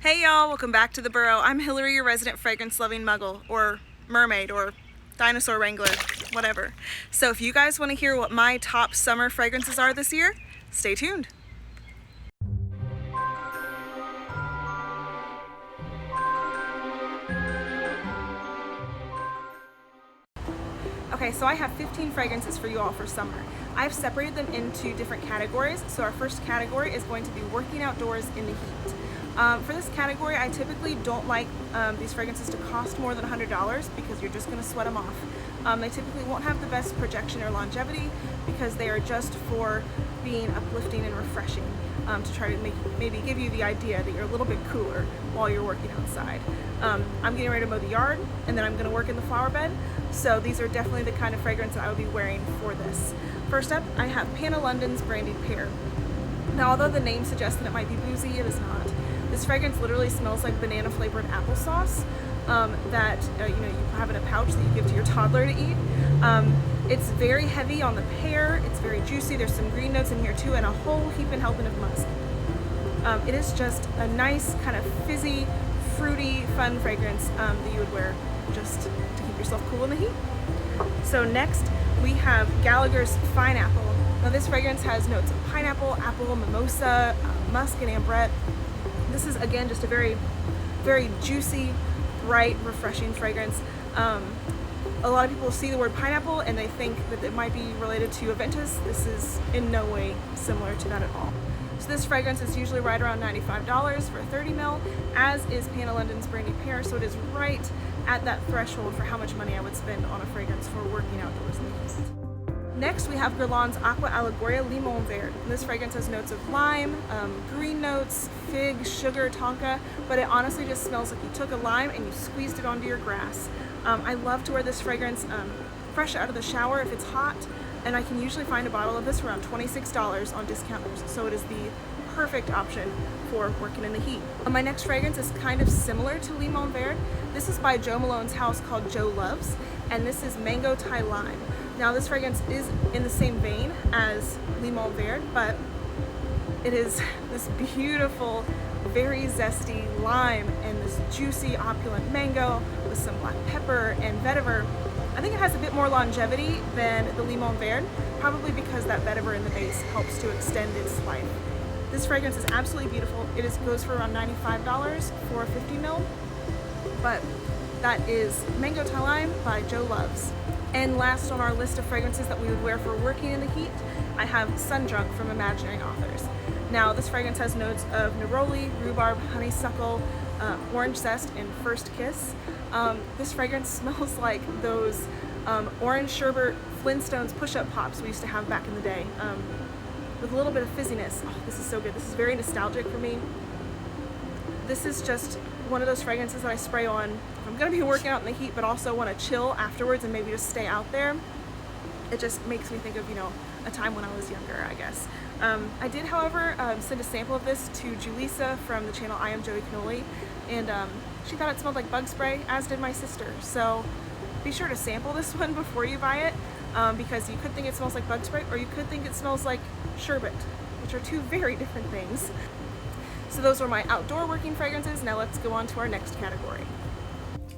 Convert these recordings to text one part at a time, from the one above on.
Hey y'all, welcome back to the Burrow. I'm Hillary, your resident fragrance-loving muggle, or mermaid, or dinosaur wrangler, whatever. So if you guys want to hear what my top summer fragrances are this year, stay tuned. Okay, so I have 15 fragrances for you all for summer. I've separated them into different categories. So our first category is going to be working outdoors in the heat. For this category, I typically don't like these fragrances to cost more than $100 because you're just going to sweat them off. They typically won't have the best projection or longevity because they are just for being uplifting and refreshing, to try to maybe give you the idea that you're a little bit cooler while you're working outside. I'm getting ready to mow the yard and then I'm going to work in the flower bed, so these are definitely the kind of fragrance that I would be wearing for this. First up, I have Panah London's Brandied Pear. Now, although the name suggests that it might be boozy, it is not. This fragrance literally smells like banana flavored applesauce that you have in a pouch that you give to your toddler to eat. It's very heavy on the pear, it's very juicy, there's some green notes in here too, and a whole heap and helping of musk. It is just a nice kind of fizzy, fruity, fun fragrance that you would wear just to keep yourself cool in the heat. So next we have Gallagher's Fineapple. Now this fragrance has notes of pineapple, apple, mimosa, musk, and ambrette. This is again just a very, very juicy, bright, refreshing fragrance. A lot of people see the word pineapple and they think that it might be related to Aventus. This is in no way similar to that at all. So this fragrance is usually right around $95 for a 30 ml, as is Panah London's Brandied Pear, so it is right at that threshold for how much money I would spend on a fragrance for working outdoors in the heat. Next, we have Guerlain's Acqua Limon Verde. This fragrance has notes of lime, green notes, fig, sugar, tonka, but it honestly just smells like you took a lime and you squeezed it onto your grass. I love to wear this fragrance fresh out of the shower if it's hot, and I can usually find a bottle of this for around $26 on discounters, so it is the perfect option for working in the heat. My next fragrance is kind of similar to Limon Verde. This is by Joe Malone's house called Joe Loves, and this is Mango Thai Lime. Now this fragrance is in the same vein as Limon Verde, but it is this beautiful, very zesty lime and this juicy, opulent mango with some black pepper and vetiver. I think it has a bit more longevity than the Limon Verde, probably because that vetiver in the base helps to extend its life. This fragrance is absolutely beautiful. It goes for around $95 for a 50 ml, but that is Mango Thai Lime by Joe Loves. And last on our list of fragrances that we would wear for working in the heat, I have Sundrunk from Imaginary Authors. Now this fragrance has notes of neroli, rhubarb, honeysuckle, orange zest, and first kiss. This fragrance smells like those orange sherbet Flintstones push-up pops we used to have back in the day, with a little bit of fizziness. Oh, this is so good. This is very nostalgic for me. This is just one of those fragrances that I spray on if I'm going to be working out in the heat but also want to chill afterwards and maybe just stay out there. It just makes me think of, a time when I was younger, I guess. I did, however, send a sample of this to Julissa from the channel I Am Joey Cannoli, and she thought it smelled like bug spray, as did my sister. So be sure to sample this one before you buy it, because you could think it smells like bug spray or you could think it smells like sherbet, which are two very different things. So those were my outdoor working fragrances. Now let's go on to our next category.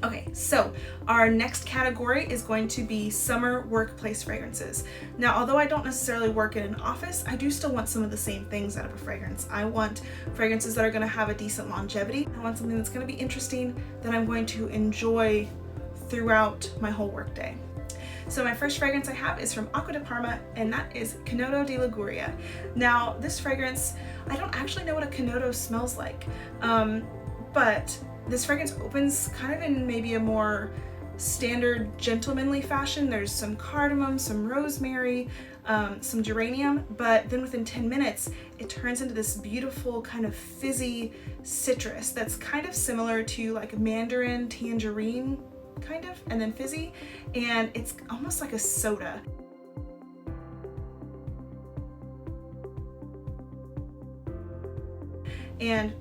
Okay, so our next category is going to be summer workplace fragrances. Now, although I don't necessarily work in an office, I do still want some of the same things out of a fragrance. I want fragrances that are going to have a decent longevity. I want something that's going to be interesting, that I'm going to enjoy throughout my whole workday. So my first fragrance I have is from Acqua de Parma, and that is Chinotto di Liguria. Now, this fragrance, I don't actually know what a Chinotto smells like, but this fragrance opens kind of in maybe a more standard gentlemanly fashion. There's some cardamom, some rosemary, some geranium, but then within 10 minutes, it turns into this beautiful kind of fizzy citrus that's kind of similar to like mandarin, tangerine, kind of, and then fizzy, and it's almost like a soda. And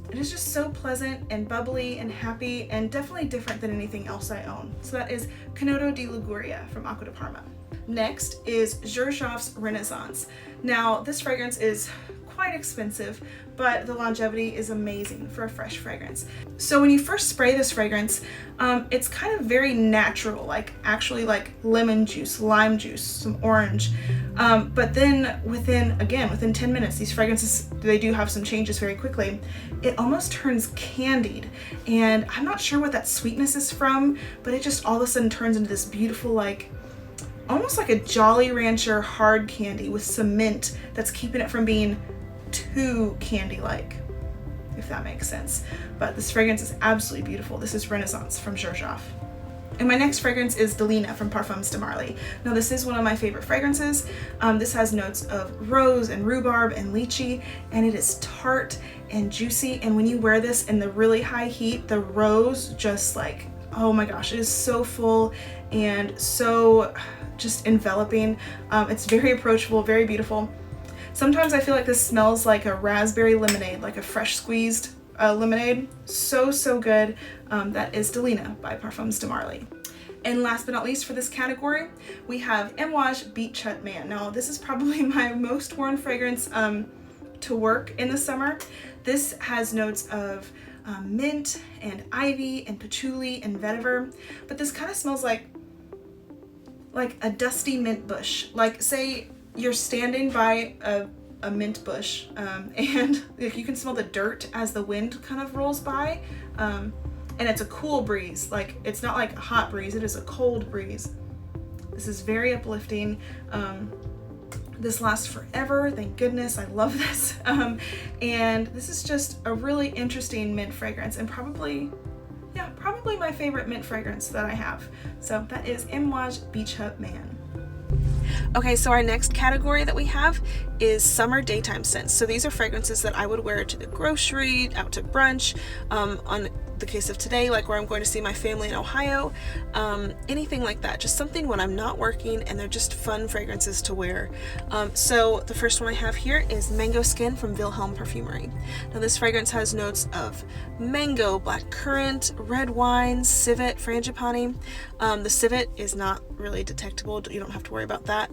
it is just so pleasant and bubbly and happy and definitely different than anything else I own. So that is Chinotto di Liguria from Acqua de Parma. Next is Xerjoff's Renaissance. Now this fragrance is quite expensive, but the longevity is amazing for a fresh fragrance. So when you first spray this fragrance, it's kind of very natural, like actually like lemon juice, lime juice, some orange. But then within 10 minutes, these fragrances, they do have some changes very quickly. It almost turns candied, and I'm not sure what that sweetness is from, but it just all of a sudden turns into this beautiful, like almost like a Jolly Rancher hard candy with some mint that's keeping it from being too candy-like, if that makes sense. But this fragrance is absolutely beautiful. This is Renaissance from Xerjoff. And my next fragrance is Delina from Parfums de Marly. Now this is one of my favorite fragrances. This has notes of rose and rhubarb and lychee, and it is tart and juicy. And when you wear this in the really high heat, the rose just like, oh my gosh, it is so full and so just enveloping. It's very approachable, very beautiful. Sometimes I feel like this smells like a raspberry lemonade, like a fresh squeezed lemonade. So good. That is Delina by Parfums de Marly. And last but not least for this category, we have Amouage Beach Hut Man. Now this is probably my most worn fragrance to work in the summer. This has notes of mint and ivy and patchouli and vetiver, but this kind of smells like a dusty mint bush. Like say you're standing by a mint bush and you can smell the dirt as the wind kind of rolls by, and it's a cool breeze. Like it's not like a hot breeze, it is a cold breeze. This is very uplifting. This lasts forever, thank goodness. I love this. And this is just a really interesting mint fragrance, and probably my favorite mint fragrance that I have. So that is Amouage Beach Hut Man. Okay, so our next category that we have is summer daytime scents. So these are fragrances that I would wear to the grocery, out to brunch, on the case of today, like where I'm going to see my family in Ohio, anything like that. Just something when I'm not working, and they're just fun fragrances to wear. So the first one I have here is Mango Skin from Vilhelm Perfumarie. Now this fragrance has notes of mango, black currant, red wine, civet, frangipani. The civet is not really detectable, you don't have to worry about that.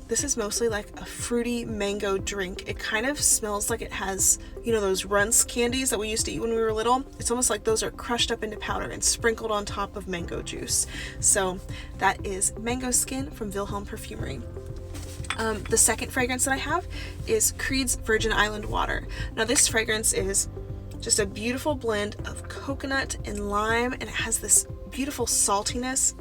This is mostly like a fruity mango drink. It kind of smells like it has, you know, those Runts candies that we used to eat when we were little. It's almost like those are crushed up into powder and sprinkled on top of mango juice. So that is Mango Skin from Vilhelm Perfumarie. The second fragrance that I have is Creed's Virgin Island Water. Now this fragrance is just a beautiful blend of coconut and lime, and it has this beautiful saltiness.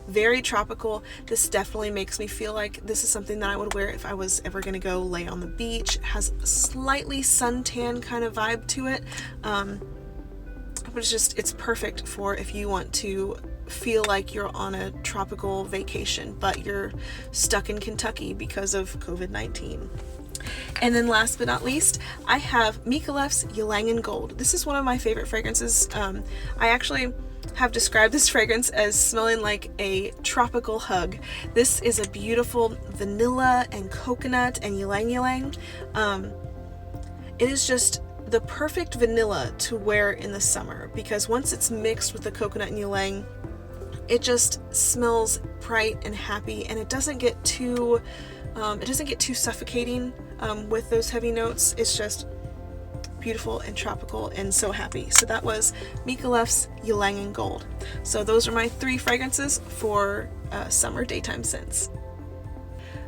Very tropical. This definitely makes me feel like this is something that I would wear if I was ever going to go lay on the beach. It has a slightly suntan kind of vibe to it, but it's perfect for if you want to feel like you're on a tropical vacation, but you're stuck in Kentucky because of COVID-19. And then last but not least, I have Micallef's Ylang Gold. This is one of my favorite fragrances. I actually have described this fragrance as smelling like a tropical hug. This is a beautiful vanilla and coconut and ylang. It is just the perfect vanilla to wear in the summer, because once it's mixed with the coconut and ylang, it just smells bright and happy, and it doesn't get too suffocating with those heavy notes. It's just beautiful and tropical and so happy. So that was Micallef's Ylang Gold. So those are my 3 fragrances for summer daytime scents.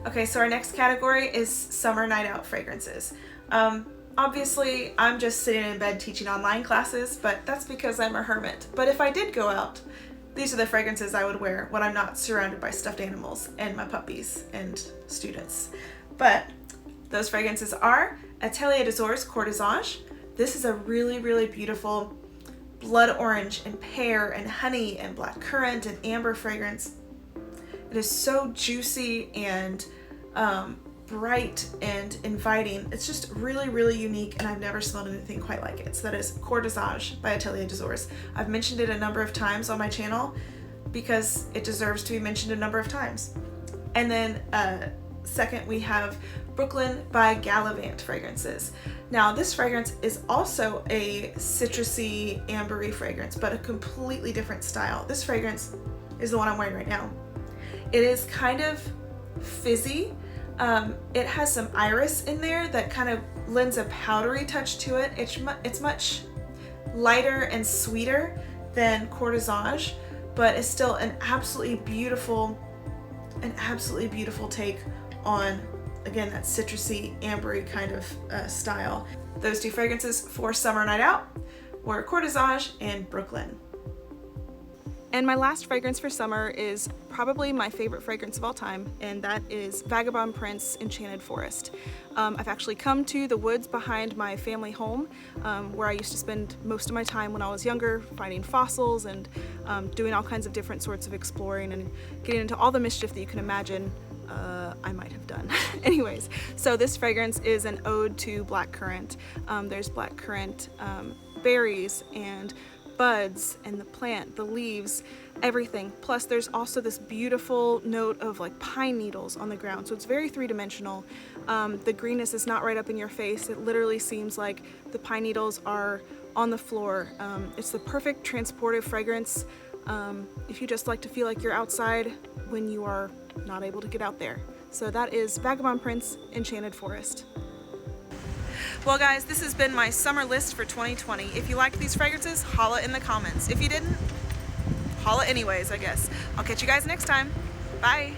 Okay, so our next category is summer night out fragrances. Obviously, I'm just sitting in bed teaching online classes, but that's because I'm a hermit. But if I did go out, these are the fragrances I would wear when I'm not surrounded by stuffed animals and my puppies and students. But those fragrances are Atelier d'Azur's Courtisage. This is a really beautiful blood orange and pear and honey and black currant and amber fragrance. It is so juicy and bright and inviting. It's just really unique, and I've never smelled anything quite like it. So that is Courtisage by Atelier d'Azur's. I've mentioned it a number of times on my channel because it deserves to be mentioned a number of times. And then second we have Brooklyn by Gallivant Fragrances. Now this fragrance is also a citrusy, ambery fragrance, but a completely different style. This fragrance is the one I'm wearing right now. It is kind of fizzy. It has some iris in there that kind of lends a powdery touch to it. It's much lighter and sweeter than Courtisage, but it's still an absolutely beautiful take on, again, that citrusy, ambery kind of style. Those two fragrances for summer night out were Courtisage and Brooklyn. And my last fragrance for summer is probably my favorite fragrance of all time, and that is Vagabond Prince Enchanted Forest. I've actually come to the woods behind my family home, where I used to spend most of my time when I was younger, finding fossils and doing all kinds of different sorts of exploring and getting into all the mischief that you can imagine I might have done. Anyways, so this fragrance is an ode to blackcurrant. There's blackcurrant berries and buds and the plant, the leaves, everything. Plus there's also this beautiful note of like pine needles on the ground. So it's very three-dimensional. The greenness is not right up in your face. It literally seems like the pine needles are on the floor. It's the perfect transportive fragrance if you just like to feel like you're outside when you are not able to get out there. So that is Vagabond Prince Enchanted Forest. Well guys, this has been my summer list for 2020. If you liked these fragrances, holla in the comments. If you didn't, holla anyways, I guess. I'll catch you guys next time. Bye.